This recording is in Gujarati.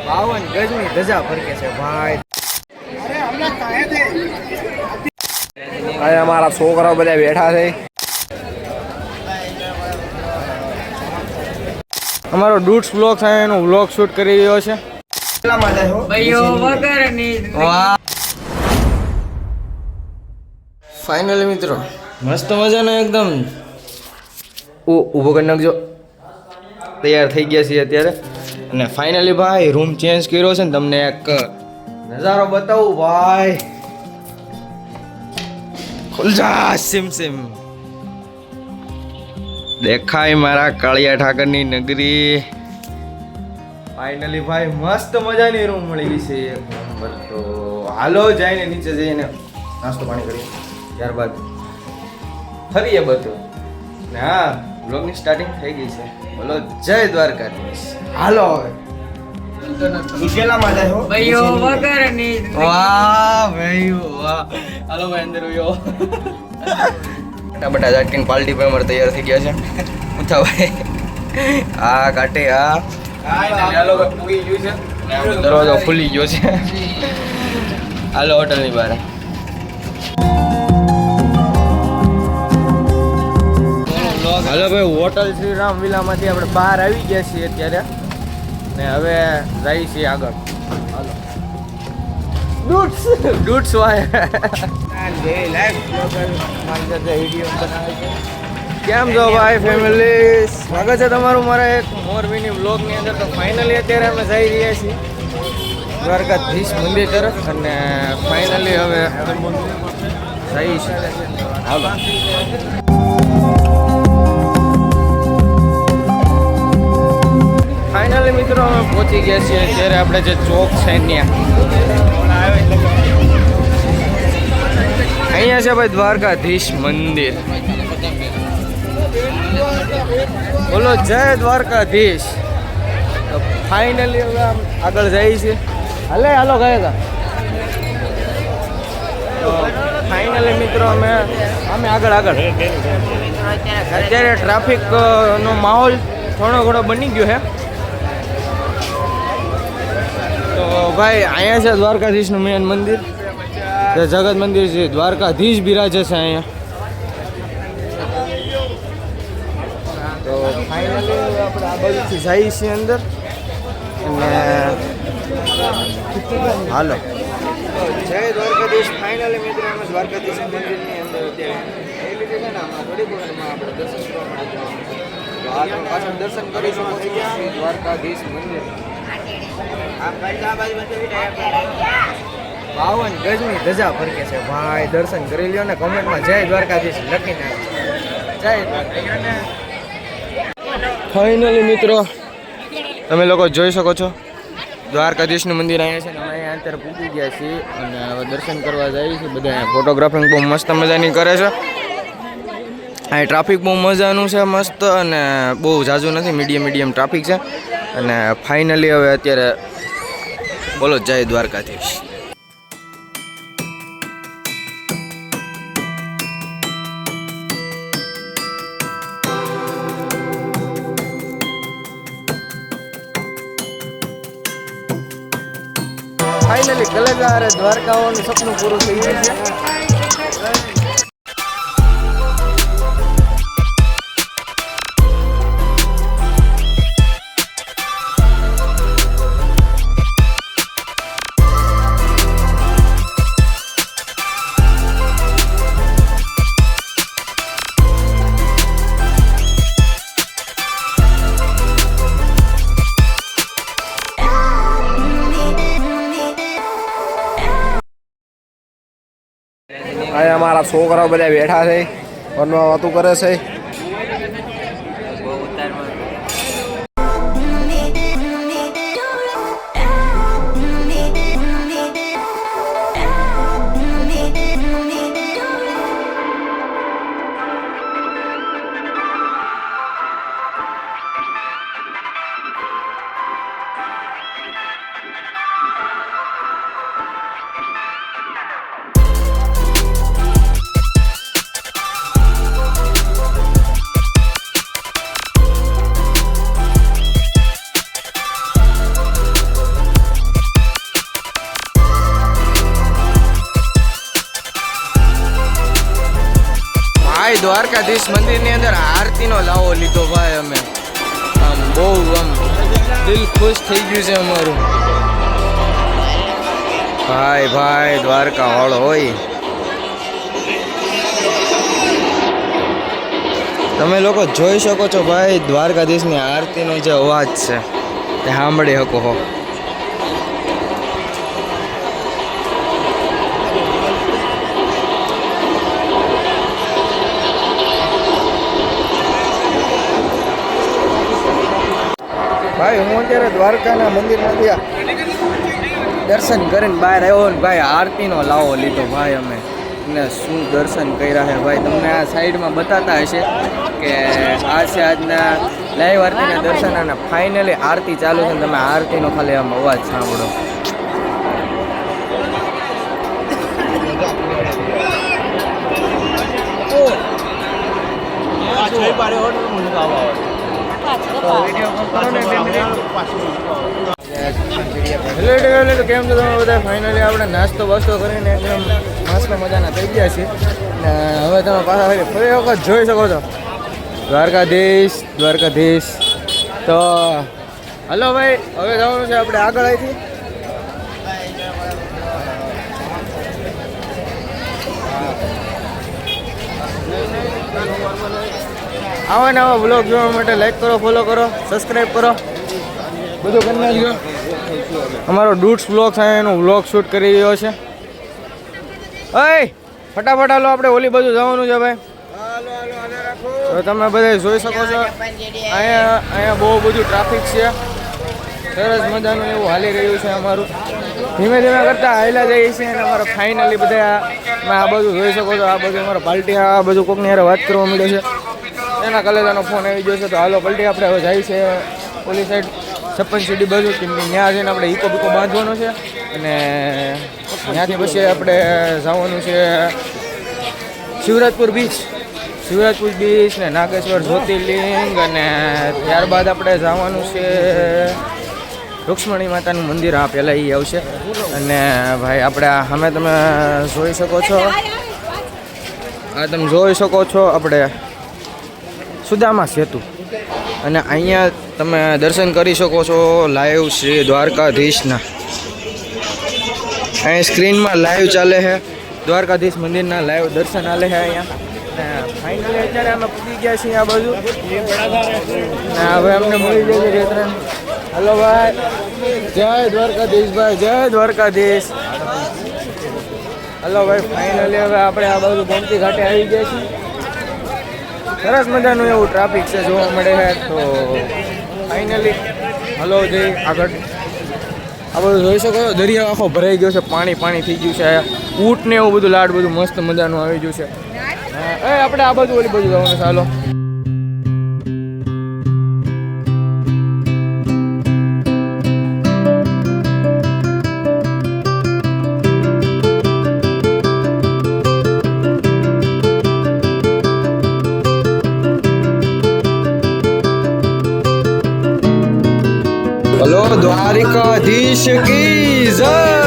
52 ગજની ધજા ફરકે છે ભાઈ. અહીંયા અમારા છોકરાઓ બધા બેઠા છે. અમારો ડૂટ્સ વ્લોગ છે એનો વ્લોગ શૂટ કરી રહ્યો છે. ફાઇનલી મિત્રો મસ્ત મજાનો એકદમ ઊભો કરી નાખજો. તૈયાર થઈ ગયા છીએ અત્યારે અને ફાઇનલી ભાઈ રૂમ ચેન્જ કર્યો છે ને તમને એક નજારો બતાવું ભાઈ. ખુલજા સિમ સિમ દેખાય મારા કાળિયા ઠાકરની નગરી. ફાઇનલી ભાઈ મસ્ત મજાની રૂમ મળી ગઈ છે એક નંબર. તો હાલો જઈને નીચે જઈને નાસ્તો પાણી કરીએ ત્યારબાદ ફરીએ બધું ને. હા બ્લોગની સ્ટાર્ટિંગ થઈ ગઈ છે. બોલો જય દ્વારકાધીશ. હાલો હવે નીચેલામાં જાય હો ભાઈઓ વગરની. વાહ ભાઈ વાહ. હાલો ભાઈ અંદર આવ્યો. બટા ઝાટકીને પાલટી પર અમારે તૈયાર થઈ ગયા છે. ઉઠા ભાઈ આ કાટે આ દરવાજો ખુલી ગયો છે. હાલો હોટલની બહાર. હાલો ભાઈ હોટલ શ્રી રામ વિલામાંથી આપણે બહાર આવી ગયા છીએ અત્યારે ને હવે જઈએ છીએ આગળ. હાલો ડૂટ્સ વાય કેમ છો ભાઈ ફેમિલી? સ્વાગત છે તમારું મારા એક મોરબીની વ્લોગની અંદર. તો ફાઇનલી અત્યારે અમે જઈ રહ્યા છીએ દ્વારકાધીશ મંદિર તરફ અને ફાઇનલી હવે જઈએ છીએ. હાલો ફાઇનલી મિત્રો અમે પહોંચી ગયા છીએ અત્યારે આપણે જે ચોક છે ત્યાં. અહીંયા છે ભાઈ દ્વારકાધીશ મંદિર. બોલો જય દ્વારકાધીશ. તો ફાઇનલી હવે આમ આગળ જઈએ છીએ. હાલો ગયા તો ફાઇનલી મિત્રો અમે આગળ અત્યારે ટ્રાફિકનો માહોલ થોડો ઘણો બની ગયો છે. તો ભાઈ અહીંયા છે દ્વારકાધીશનું મેન મંદિર. જગત મંદિર છે. દ્વારકાધીશ બિરાજે છે અહીંયા. તો ફાઇનલી આપણે આ બાજુથી જઈએ છીએ અંદર અને હાલો જય દ્વારકાધીશ. ફાઇનલી મિત્રો અમે દ્વારકાધીશ મંદિરની અંદર આપણે દર્શન કરવા પાછળ દર્શન કરી શકો છો દ્વારકાધીશ મંદિર. 52 ગજની ધજા ફરકે છે ભાઈ. દર્શન કરી લ્યો ને કમેન્ટમાં જય દ્વારકાધીશ લખીને જય દ્વારકાધીશ. ફાઇનલી મિત્રો તમે લોકો જોઈ શકો છો દ્વારકાધીશનું મંદિર અહીંયા છે ને અમે અહીંયા અત્યારે પૂછી ગયા છીએ અને હવે દર્શન કરવા જઈએ છીએ. બધા ફોટોગ્રાફિંગ બહુ મસ્ત મજાની કરે છે. અહીં ટ્રાફિક બહુ મજાનું છે મસ્ત અને બહુ ઝાઝું નથી. મીડિયમ ટ્રાફિક છે અને ફાઇનલી હવે અત્યારે બોલો જય દ્વારકાધીશ. ફાઇનલી કલાકાર દ્વારકાઓનું સપનું પૂરું થઈ ગયું છે. અહીંયા અમારા છોકરાઓ બધા બેઠા છે. ફોનમાં વાતું કરે છે. દ્વારકાધીશ મંદિરની અંદર આરતીનો લાવો લીધો ભાઈ અમે. આમ બહુ આમ દિલ ખુશ થઈ ગયું છે અમારું. ભાઈ ભાઈ દ્વારકા વાળો હોય. તમે લોકો જોઈ શકો છો ભાઈ દ્વારકાધીશની આરતીનો જે અવાજ છે તે સાંભળી શકો હો. ભાઈ હું અત્યારે દ્વારકાના મંદિરમાંથી દર્શન કરીને બહાર આવ્યો ને ભાઈ આરતીનો લાવો લીધો ભાઈ અમે. ને શું દર્શન કર્યા છે ભાઈ, તમને આ સાઈડમાં બતાતા હશે કે આ છે આજના લાઈવ આરતીના દર્શન અને ફાઇનલી આરતી ચાલુ છે. તમે આરતીનો ખાલી આમ અવાજ સાંભળો. હેલો કેમ છો તમે બધા? ફાઇનલી આપણે નાસ્તો બાસ્તો કરીને એકદમ મસ્ત મજાના થઈ ગયા છીએ ને હવે તમે પાછા ફરી વખત જોઈ શકો છો દ્વારકાધીશ. તો હલો ભાઈ, હવે જવાનું છે આપણે આગળ અહીંથી. આવા નવા વ્લોગ જોવા માટે લાઈક કરો, ફોલો કરો, સબસ્ક્રાઈબ કરો, બધું કરી નાખજો. અમારો ડૂટ્સ વ્લોગ છે એનો વ્લોગ શૂટ કરી રહ્યો છે. ઓય ફટાફટ હાલો, આપણે ઓલી બાજુ જવાનું છે ભાઈ. તો તમે બધા જોઈ શકો છો અહીંયા બહુ બધું ટ્રાફિક છે. સરસ મજાનું એવું હાલી રહ્યું છે અમારું. ધીમે ધીમે કરતાં હાલ્યા જઈએ છીએ અને અમારે ફાઇનલી બધા આ બધું જોઈ શકો છો. આ બધું અમારો પાર્ટી આ બધું કોકની હારે વાત કરવા મળ્યો છે. એના કલેજાનો ફોન આવી ગયો છે. તો હાલો પલટી આપણે હવે જાય છે ઓલી સાઈડ 56 સીડી બાજુ, કેમ કે ત્યાં જઈને આપણે ઇકો બીકો બાંધવાનો છે અને ત્યાંથી પછી આપણે જવાનું છે શિવરાજપુર બીચ ને નાગેશ્વર જ્યોતિર્લિંગ અને ત્યારબાદ આપણે જવાનું છે રૂક્ષ્મણી માતાનું મંદિર. આ પહેલાં એ આવશે અને ભાઈ આપણે સામે તમે જોઈ શકો છો, આપણે સુદામા સેતુ અને અહીંયા તમે દર્શન કરી શકો છો લાઈવ શ્રી દ્વારકાધીશના. અહીં સ્ક્રીનમાં લાઈવ ચાલે છે દ્વારકાધીશ મંદિરના લાઈવ દર્શન ચાલે છે અહીંયા. ફાઇનલી અત્યારે અમે પૂરી ગયા છીએ આ બાજુ ને હવે અમને મળી જાય છે 2-3. હલો ભાઈ, જય દ્વારકાધીશ ભાઈ, જય દ્વારકાધીશ. હલો ભાઈ, ફાઇનલી હવે આપણે આ બાજુ ગોમતી ઘાટે આવી ગયા છીએ. સરસ મજાનું એવું ટ્રાફિક છે જોવા મળે છે. તો ફાઇનલી હલો જઈ આગળ. આ બધું જોઈ શકો છો દરિયા આખો ભરાઈ ગયો છે, પાણી થઈ ગયું છે. ઊંટ ને એવું બધું લાડ બધું મસ્ત મજાનું આવી ગયું છે. આપણે આ બાજુ ઓલી બાજુ જવાનું. ચાલો હલો દ્વારકાધીશ કી જય.